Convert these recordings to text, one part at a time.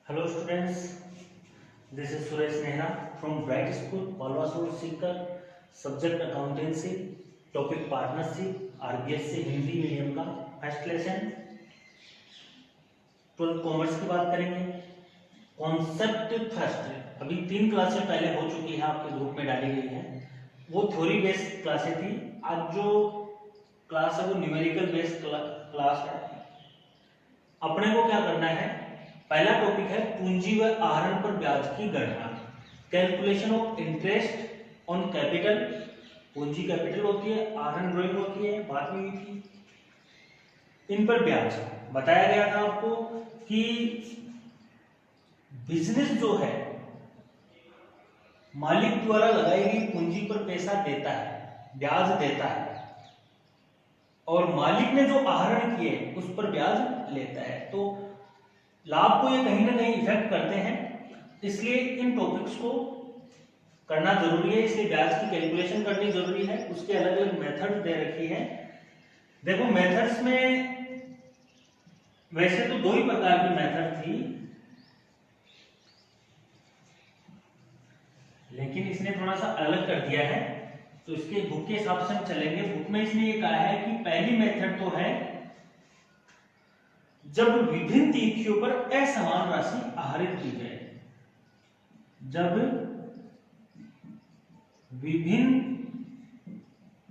Hello students, this is Suresh Nehra from Bright School, Palwasur Sikar, subject accountancy, topic partnership, RBSC Hindi medium का first lesson 12 commerce की बात करेंगे। Concept first अभी 3 क्लासें पहले हो चुकी है, आपके ग्रुप में डाली गई है, वो थ्योरी बेस्ड क्लासें थी। आज जो क्लास है वो न्यूमेरिकल बेस्ड क्लास है। अपने को क्या करना है, पहला टॉपिक है पूंजी व आहरण पर ब्याज की गणना, calculation of interest on capital. पूंजी कैपिटल होती है, आहरण ड्राइंग होती है, बात में हुई थी। इन पर ब्याज बताया गया था आपको कि बिजनेस जो है मालिक द्वारा लगाई गई पूंजी पर पैसा देता है, ब्याज देता है, और मालिक ने जो आहरण किए उस पर ब्याज लेता है। तो लाभ को ये कहीं ना कहीं इफेक्ट करते हैं, इसलिए इन टॉपिक्स को करना जरूरी है। इसलिए ब्याज की कैलकुलेशन करनी जरूरी है। उसके अलग अलग मेथड्स दे रखी है। देखो मेथड्स में वैसे तो 2 ही प्रकार की मेथड थी, लेकिन इसने थोड़ा सा अलग कर दिया है, तो इसके बुक के हिसाब से हम चलेंगे। बुक में इसने ये कहा है कि पहली मेथड तो है जब विभिन्न तिथियों पर असमान राशि आहरित की जाए। जब विभिन्न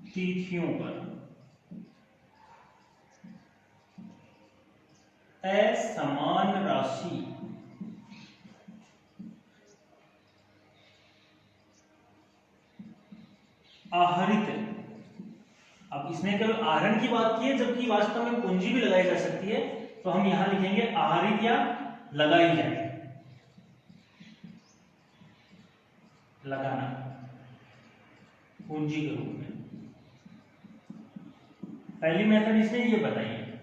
तिथियों पर असमान राशि आहरित, अब इसने केवल आहरण की बात की है, जबकि वास्तव में पूंजी भी लगाई जा सकती है। तो हम यहां लिखेंगे आहरित या लगाई जाए, लगाना पूंजी के रूप में। पहली मेथड इसने ये बताई है,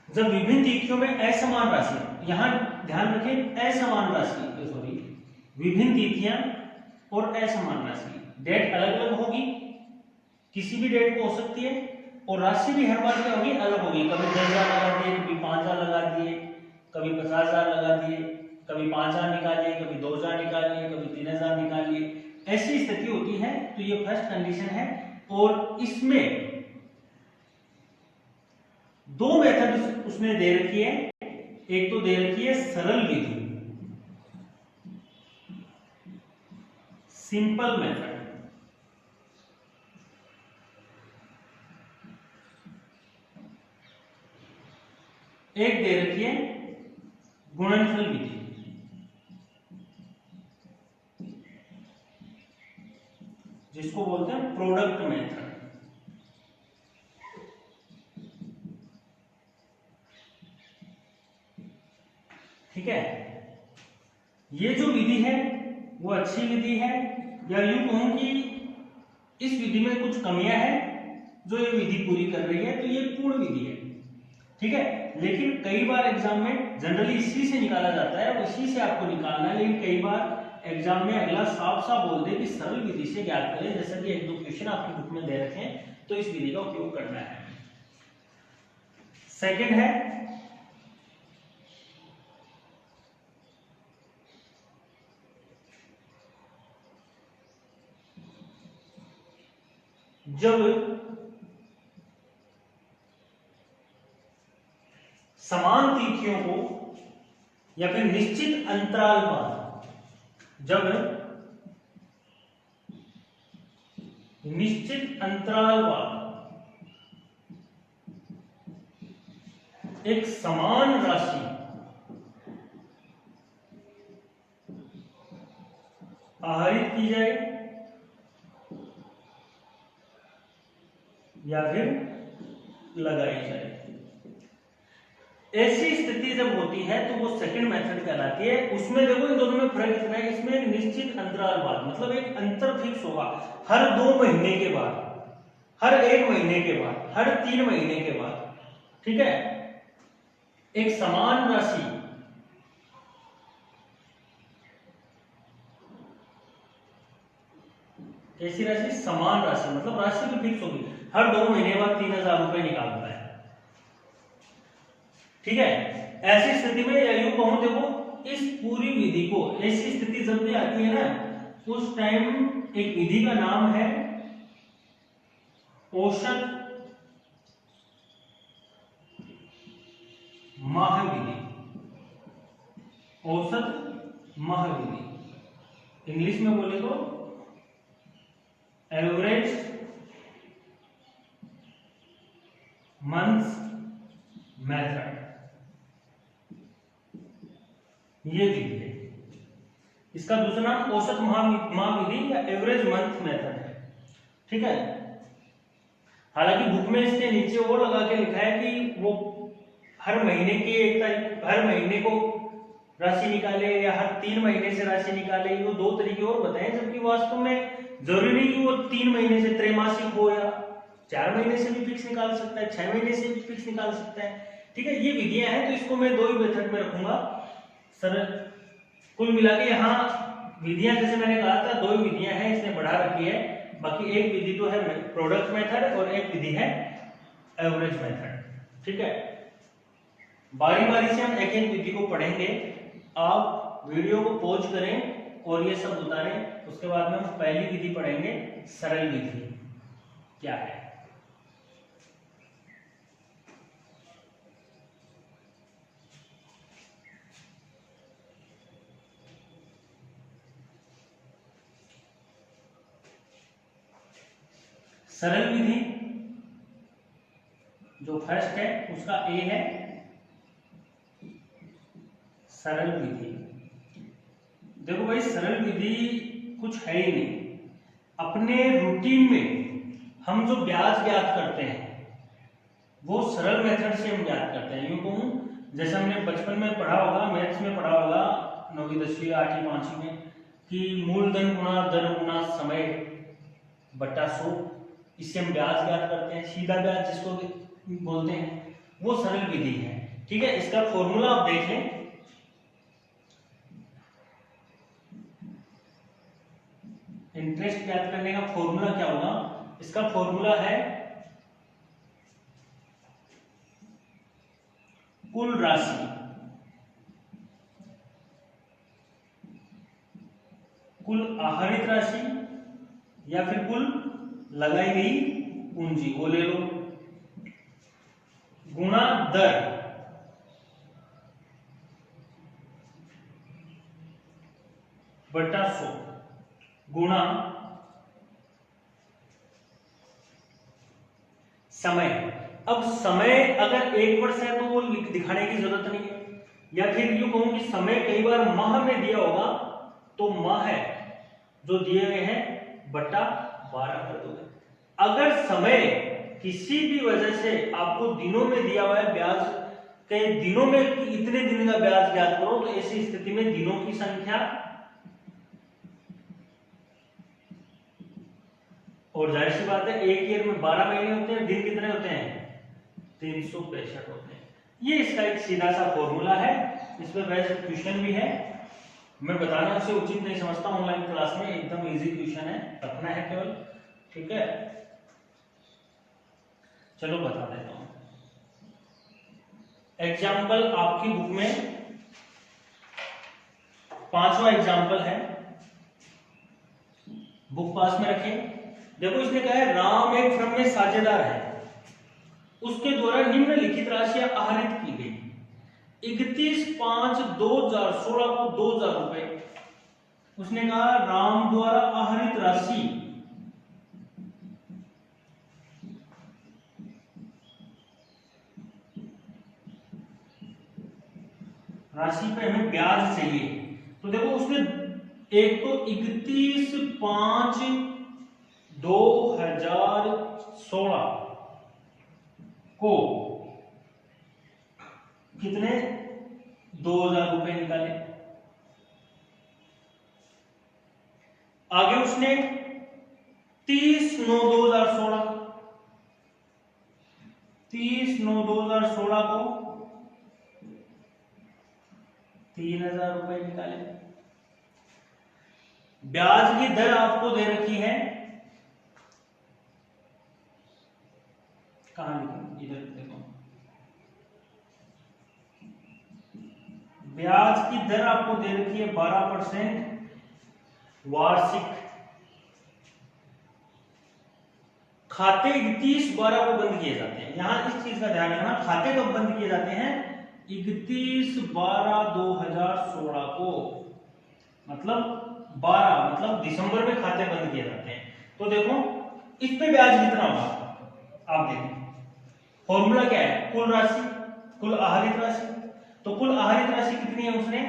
जब विभिन्न तिथियों में असमान राशि, यहां ध्यान रखें असमान राशि, सॉरी विभिन्न तिथियां और असमान राशि, डेट अलग अलग होगी, किसी भी डेट को हो सकती है, और राशि भी हर बार क्या होगी, अलग होगी। कभी 10,000 लगा दिए, कभी 5,000 लगा दिए, कभी 50,000 लगा दिए, कभी 5,000 निकालिए, कभी 2,000 निकालिए, कभी 3,000 निकालिए, ऐसी स्थिति होती है। तो ये फर्स्ट कंडीशन है। और इसमें 2 मेथड उसने दे रखी है। एक तो दे रखी है सरल विधि, सिंपल मेथड, एक दे रखी है गुणनफल विधि। जिसको बोलते हैं प्रोडक्ट मेथड। ठीक है, ये जो विधि है वो अच्छी विधि है, या यूं कहूं कि इस विधि में कुछ कमियां हैं जो ये विधि पूरी कर रही है, तो ये पूर्ण विधि है। ठीक है, लेकिन कई बार एग्जाम में जनरली इसी से निकाला जाता है और इसी से आपको निकालना है, लेकिन कई बार एग्जाम में अगला साफ साफ बोल दे कि सरल विधि से ज्ञात करें, जैसा कि 1-2 क्वेश्चन आपकी बुक में दे रखे हैं, तो इस विधि का उपयोग करना है। सेकंड है जब समान तिथियों को या फिर निश्चित अंतराल बाद, जब निश्चित अंतराल बाद एक समान राशि आहरित की जाए या फिर लगाई जाए, ऐसी स्थिति जब होती है तो वो सेकंड मेथड कहलाती है। उसमें देखो इन दोनों में फर्क इतना है, इसमें एक निश्चित अंतराल बाद, मतलब एक अंतर फिक्स होगा, हर 2 महीने के बाद, हर 1 महीने के बाद, हर 3 महीने के बाद। ठीक है, एक समान राशि कैसी राशि, समान राशि, मतलब राशि भी फिक्स होगी, हर 2 महीने बाद 3,000 रुपए निकालता है। ठीक है, ऐसी स्थिति में या यूं कहूं, देखो इस पूरी विधि को, ऐसी स्थिति जब भी आती है ना उस टाइम एक विधि का नाम है औसत माह विधि। औसत माह विधि, इंग्लिश में बोले तो एवरेज मंथ्स मेथड, ये विधि है। इसका दूसरा नाम औसत माह विधि या एवरेज मंथ मेथड है, ठीक है। हालांकि बुक में इसके नीचे वो लगा के लिखा है कि वो हर महीने की एक तारीख, हर महीने को राशि निकाले या हर 3 महीने से राशि निकाले, वो 2 तरीके और बताए, जबकि वास्तव में जरूरी नहीं कि वो 3 महीने से त्रैमासिक हो या 4 महीने से भी फिक्स निकाल सकता है, 6 महीने से भी फिक्स निकाल सकता है, ठीक है। ये विधियां हैं, तो इसको मैं 2 ही मेथड में रखूंगा सर। कुल मिला के यहाँ विधियां जैसे मैंने कहा था 2 ही विधियां हैं, इसने बढ़ा रखी है। बाकी एक विधि तो है प्रोडक्ट मेथड और एक विधि है एवरेज मेथड, ठीक है। बारी बारी से हम एक एक विधि को पढ़ेंगे। आप वीडियो को पॉज करें और ये सब उतारें, उसके बाद में हम पहली विधि पढ़ेंगे, सरल विधि क्या है। सरल विधि जो फर्स्ट है उसका ए है सरल विधि। देखो भाई, सरल विधि कुछ है ही नहीं। अपने रूटीन में हम जो ब्याज ज्ञात करते हैं वो सरल मेथड से हम ज्ञात करते हैं। यूं कहूं, जैसे हमने बचपन में पढ़ा होगा, मैथ्स में पढ़ा होगा 9वीं 10वीं 8वीं 5वीं में कि मूलधन गुणा दर गुणा समय बटा 100, इससे हम ब्याज ज्ञात करते हैं। सीधा ब्याज जिसको बोलते हैं, वो सरल विधि है, ठीक है। इसका फॉर्मूला आप देख लें। इंटरेस्ट ज्ञात करने का फॉर्मूला क्या होगा? इसका फॉर्मूला है कुल राशि, कुल आहरित राशि या फिर कुल लगाई गई पूंजी, वो ले लो, गुणा दर बटा 100 गुणा समय। अब समय अगर 1 वर्ष है तो वो दिखाने की जरूरत नहीं है, या फिर यूं कहूं कि समय कई बार माह में दिया होगा तो माह है जो दिए गए हैं बटा 12 कर दोगे। अगर समय किसी भी वजह से आपको दिनों में दिया हुआ है, ब्याज के दिनों में इतने दिन का ब्याज ज्ञात करो, तो ऐसी स्थिति में दिनों की संख्या और जाहिर सी बात है एक ईयर में 12 महीने होते हैं, दिन कितने होते हैं? 365 होते हैं। ये इसका एक सीधा सा फॉर्मूला है। इसमें वैसे क्वेश्चन भी है, मैं बताना उसे उचित नहीं समझता। ऑनलाइन क्लास में एकदम इजी क्वेश्चन है, रखना है केवल, ठीक है। चलो बता देता हूं एग्जाम्पल। आपकी बुक में 5वां एग्जाम्पल है, बुक पास में रखें। देखो, इसने कहा है राम एक फर्म में साझेदार है, उसके द्वारा निम्नलिखित राशियां आहरित की गई। 31/5/2016 को 2000 रुपए। उसने कहा राम द्वारा आहरित राशि पे हमें ब्याज चाहिए। तो देखो, उसने एक तो 31/5/2016 को कितने 2000 रुपए निकाले। आगे उसने 30/9/2016 को 3000 रुपए निकाले। ब्याज की दर आपको दे रखी है, कहां लिखा? इधर देखो, ब्याज की दर आपको दे रखी है 12% वार्षिक। खाते 31/12 को बंद किए जाते हैं। यहां इस चीज का ध्यान रखना, खाते कब बंद किए जाते हैं? 31/12/2016 को, मतलब 12 मतलब दिसंबर में खाते बंद किए जाते हैं। तो देखो इस पे ब्याज कितना होगा, आप देखिए फॉर्मूला क्या है, कुल राशि, कुल आहरित राशि। तो कुल आहरित राशि कितनी है उसने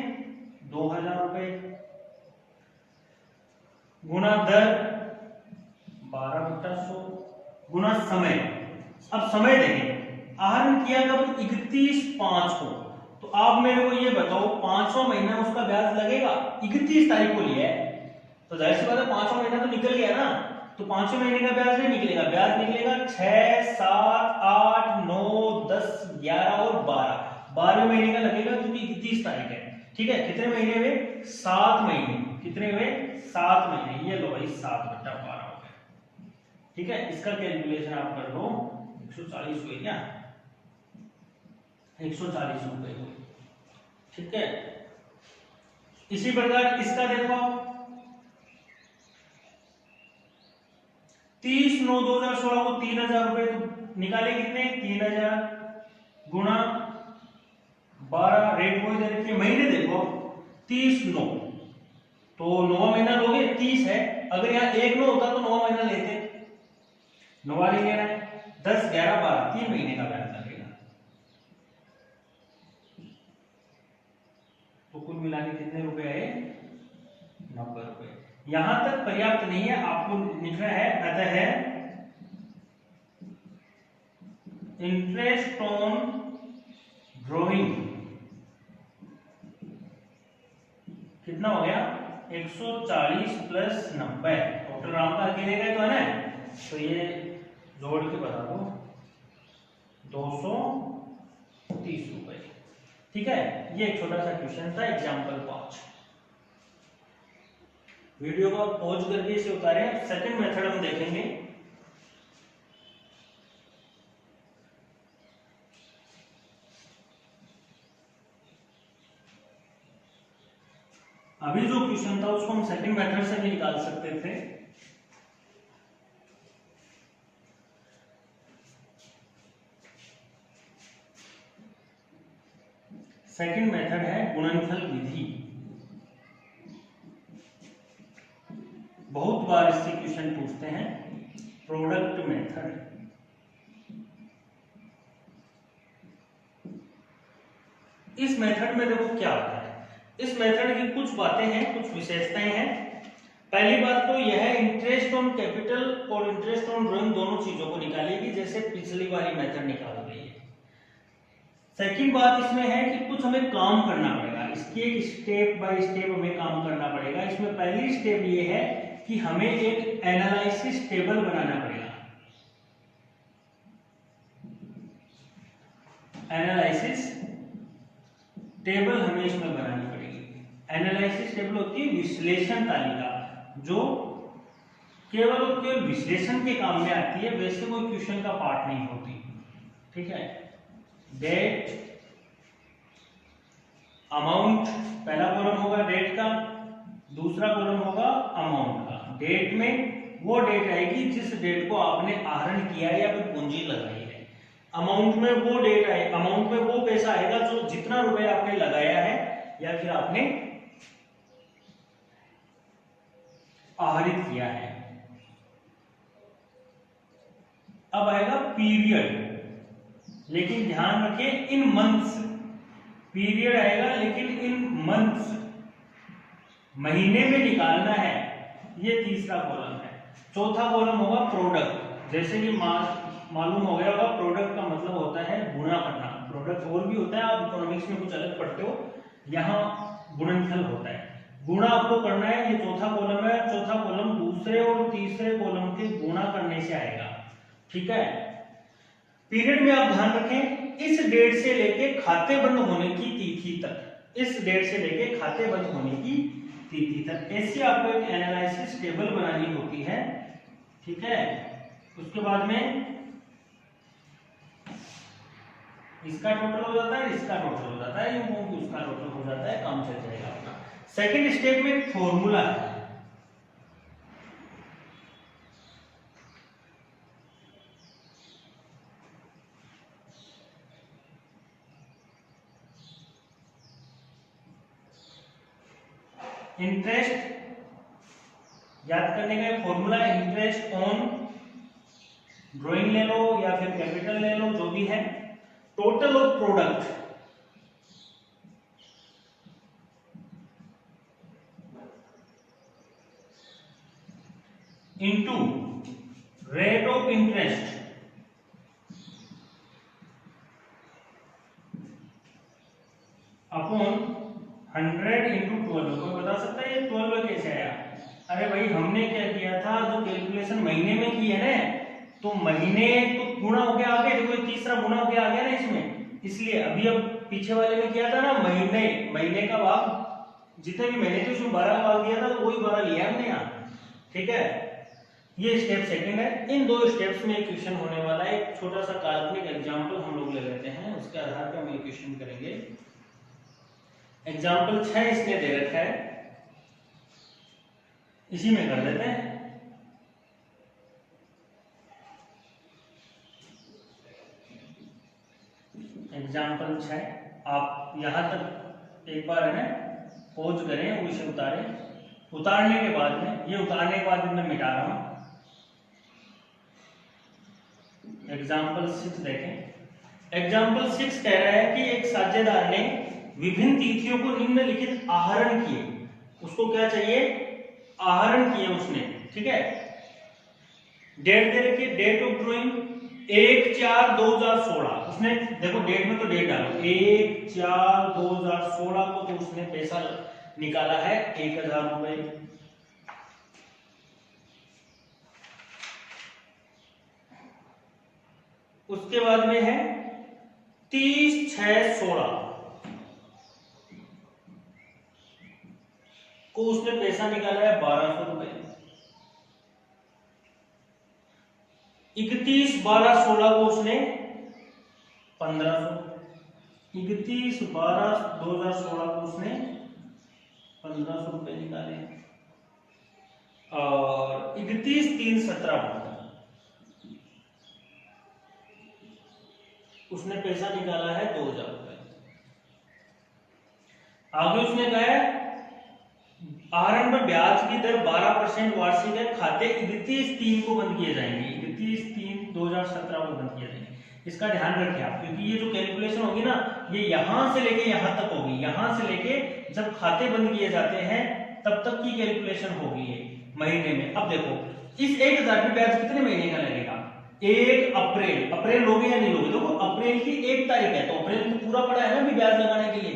2000 रुपए गुना दर 12/100 गुना समय। अब समय देखें, आहरण किया कब 31/5 को, तो आप मेरे को ये बताओ 5वां महीना उसका ब्याज लगेगा, 31 तारीख को लिया है तो जाहिर सी बात है 5वां महीना तो निकल गया ना, तो 5वें महीने का ब्याज नहीं निकलेगा, ब्याज निकलेगा 6, 7, 8, 9, 10, 11 और 12वें महीने का लगेगा क्योंकि 31 तारीख है। ठीक है, कितने महीने हुए 7 महीने, कितने हुए 7 महीने, ये लो भाई 7/12 हो गया। ठीक है, इसका कैलकुलेशन आप कर लो 140 हुए क्या, 140 रुपए हुए। ठीक है, इसी प्रकार इसका देखो 30/9/2016 को 3000 रुपए निकाले, कितने 3000 गुणा 12, रेट वही दे रखी है, महीने देखो 30/9 तो 9वां महीना लोगे 30 है, अगर यहाँ 1/9 होता तो 9वां महीना लेते, 9वां नहीं लेना है, 10, 11, 12 3 महीने का ब्याज लगेगा। तो कुल मिला के कितने रुपए आए 90 रुपए। यहां तक पर्याप्त नहीं है, आपको लिखना है अतः इंटरेस्ट ऑन ड्रॉइंग कितना हो गया 140 प्लस 90, डॉक्टर राम का अकेले का तो है ना, तो ये जोड़ के बता दो 230 रुपए। ठीक है, ये एक छोटा सा क्वेश्चन था एग्जाम्पल 5। वीडियो को पॉज करके इसे उतारें। सेकंड मेथड हम देखेंगे। अभी जो क्वेश्चन था उसको हम सेकंड मेथड से भी निकाल सकते थे। सेकंड मेथड है गुणनफल विधि। बहुत बार इससे क्वेश्चन पूछते हैं, प्रोडक्ट मेथड। इस मेथड में देखो क्या होता है, इस मेथड की कुछ बातें हैं, कुछ विशेषताएं हैं। पहली बात तो यह है इंटरेस्ट ऑन कैपिटल और इंटरेस्ट ऑन ड्रॉइंग दोनों चीजों को निकालेगी जैसे पिछली वाली मेथड निकाल गई है। सेकंड बात इसमें है कि कुछ हमें काम करना पड़ेगा, इसकी एक स्टेप बाय स्टेप हमें काम करना पड़ेगा। इसमें पहली स्टेप ये है कि हमें एक एनालिसिस टेबल बनाना पड़ेगा। एनालिसिस टेबल हमें इसमें बनानी पड़ेगी। एनालिसिस टेबल होती है विश्लेषण तालिका, जो केवल विश्लेषण के काम में आती है, वैसे कोई क्वेश्चन का पार्ट नहीं होती। ठीक है, डेट अमाउंट, पहला कॉलम होगा डेट का, दूसरा कॉलम होगा अमाउंट का। डेट में वो डेट आएगी जिस डेट को आपने आहरण किया है या फिर पूंजी लगाई है। अमाउंट में वो डेट आए, अमाउंट में वो पैसा आएगा जो जितना रुपए आपने लगाया है या फिर आपने आहरित किया है। अब आएगा पीरियड, लेकिन ध्यान रखें इन मंथ्स, पीरियड आएगा लेकिन इन मंथ्स, महीने में निकालना है, ये तीसरा कॉलम है। चौथा कॉलम होगा प्रोडक्ट, जैसे कि मालूम हो गया होगा प्रोडक्ट का मतलब होता है गुणा करना। प्रोडक्ट और भी होता है, आप इकोनॉमिक्स में कुछ अलग पढ़ते हो, यहाँ गुणनफल होता है, गुणा आपको करना है। ये चौथा कॉलम है, चौथा कॉलम दूसरे और तीसरे कॉलम के गुणा करने से आएगा। ठीक है, पीरियड में आप ध्यान रखें इस डेट से लेके खाते बंद होने की तिथि तक, इस डेट से लेके खाते बंद होने की तिथि तक, ऐसी आपको एक एनालिसिस टेबल बनानी होती है। ठीक है, उसके बाद में इसका टोटल हो जाता है, इसका टोटल हो जाता है, उसका टोटल हो जाता है, काम चल जाएगा अपना। सेकेंड स्टेप में फॉर्मूला है, इंटरेस्ट याद करने का फॉर्मूला, इंटरेस्ट ऑन ड्राइंग ले लो या फिर कैपिटल ले लो, जो भी है, total of product into rate of interest upon 100 into 12। कोई बता सकता है ये 12 कैसे आया? अरे भाई हमने क्या किया था, जो कैलकुलेशन महीने में की है ना, तो महीने तो गुणा होके आ गए, देखो तीसरा गुणा होके आ गया ना इसमें, इसलिए अभी अब पीछे वाले में किया था ना महीने का भाग, जितने भी महीने थे उसमें 12 का भाग दिया था, तो वही 12 लिया हमने यहाँ। ठीक है, ये स्टेप सेकंड है। इन दो स्टेप्स में एक क्वेश्चन होने वाला है, एक छोटा सा काल्पनिक एग्जांपल हम लोग ले लेते हैं, उसके आधार पर हम ये क्वेश्चन करेंगे। एग्जांपल 6 इसने दे रखा है, इसी में कर लेते हैं। एग्जाम्पल 6, आप यहां तक एक बार है ना पॉज करें, उसे उतारें, उतारने के बाद में, ये उतारने के बाद मैं मिटा रहा हूं। एग्जाम्पल 6 देखें। एग्जाम्पल 6 कह रहा है कि एक साझेदार ने विभिन्न तिथियों को निम्नलिखित आहरण किए, उसको क्या चाहिए, आहरण किए उसने। ठीक है, डेट दे रखी है, डेट ऑफ ड्रॉइंग 1/4/2016, उसने देखो डेट में तो डेट डालो 1/4/2016 को, तो उसने पैसा निकाला है 1000 रुपए। उसके बाद में है 30/6/16 को उसने पैसा निकाला है 1200 रुपए। 31/12/16 को उसने 1500, 31/12/2016 को उसने 1500 रुपए निकाले, और 31/3/17 उसने पैसा निकाला है 2000 रुपए। आगे उसने कहा है आहरण पर ब्याज की दर 12% वार्षिक है, खाते 31/3 को बंद किए जाएंगे, 31/3/2017 को बंद किए जाएंगे। इसका ध्यान रखें आप, क्योंकि ये जो कैलकुलेशन होगी ना, ये यहां से लेके यहां तक होगी, यहां से लेके जब खाते बंद किए जाते हैं तब तक की कैलकुलेशन होगी ये महीने में। अब देखो इस 1000 पे ब्याज कितने महीने का लगेगा, 1 अप्रैल, अप्रैल लोगे या नहीं लोगे, देखो अप्रैल की 1 तारीख है, तो अप्रैल तो पूरा पड़ा है ना अभी ब्याज लगाने के लिए,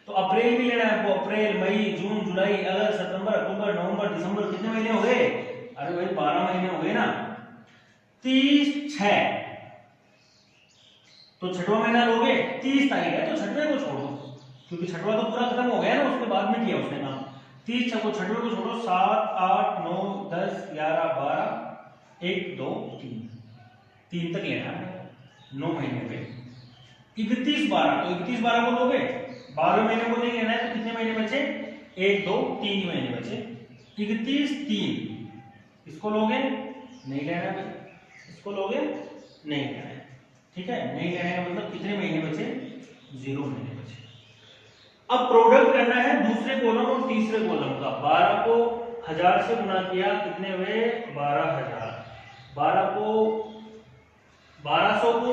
तो अप्रैल भी लेना है आपको, अप्रैल, मई, जून, जुलाई, अगस्त, सितंबर, अक्टूबर, नवंबर, दिसंबर, कितने महीने हो गए, अरे भाई 12 महीने हो गए ना। 30/6 तो छठवां महीना लोगे, 30 तारीख है तो छठवें को छोड़ो, क्योंकि छठवां तो पूरा खत्म हो गया ना, उसके बाद में किया उसने काम। 30/6 को छठवें को छोड़ो, 7, 8, 9, 10, 11, 12, 1, 2, 3 तक लेना है 9 महीने पे। 31/12 तो 31/12 को लोगे, 12 महीने को नहीं लेना है, तो कितने महीने बचे, 1, 2, 3 महीने बचे। 31/3 इसको लोगे, नहीं लेना है, इसको लोगे, नहीं लेना है। ठीक है, नहीं लेना है मतलब कितने महीने बचे, 0 महीने बचे। अब प्रोडक्ट करना है दूसरे कॉलम और तीसरे कॉलम का। 12 को 1000 से गुना किया, कितने हुए, 12000। 1200 को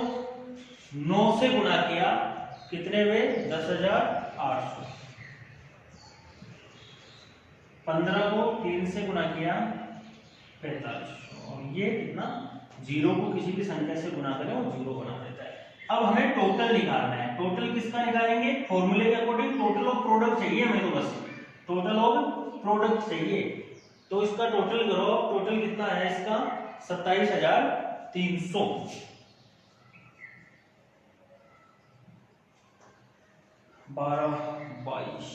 9 से गुना किया, कितने हुए, 10,800। 15 को 3 से गुना किया, 4500, और ये कितना, 0 को किसी भी संख्या से गुना करें वो 0 बना देता है। अब हमें टोटल निकालना है, टोटल किसका निकालेंगे, फॉर्मूले के अकॉर्डिंग टोटल ऑफ प्रोडक्ट चाहिए हमें, तो बस टोटल ऑफ प्रोडक्ट चाहिए, तो इसका टोटल करो, टोटल कितना है इसका, 27,300। 12, 22,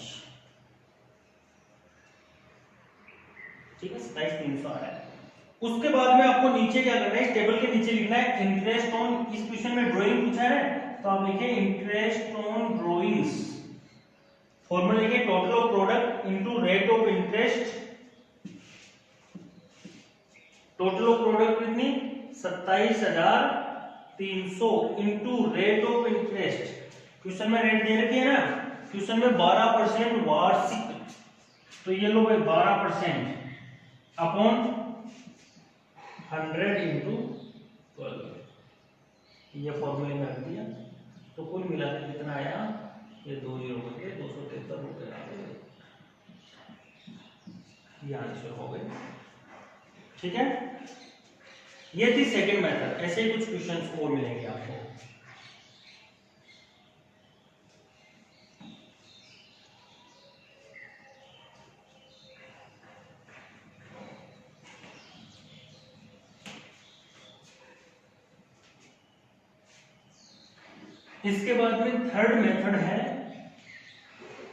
ठीक है, 27,300 आ रहा है। उसके बाद में आपको नीचे क्या करना है, टेबल के नीचे लिखना है इंटरेस्ट ऑन, इस क्वेश्चन में ड्राइंग पूछा है तो आप लिखिए इंटरेस्ट ऑन ड्राइंग्स, फॉर्मूला लिखिए total of product into rate of interest, total of product कितनी 27,300 into rate of interest, question में रेट दे रखी है ना, क्वेश्चन में 12% वार्षिक, तो ये लो भाई 12% अपॉन 100 इंटू 12, ये फॉर्मूले में रख दिया, तो कुल मिलाकर कितना आया, ये 2 जीरो करके 273 रुपए आ गए, ये आंसर हो गए। ठीक है, ये थी सेकंड मेथड। ऐसे ही कुछ क्वेश्चंस और मिलेंगे आपको। इसके बाद में थर्ड मेथड है,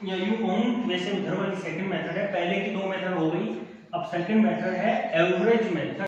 या यूं कहूं वैसे उधर वाली सेकंड मेथड है, पहले की 2 मेथड हो गई, अब सेकंड मेथड है एवरेज मेथड।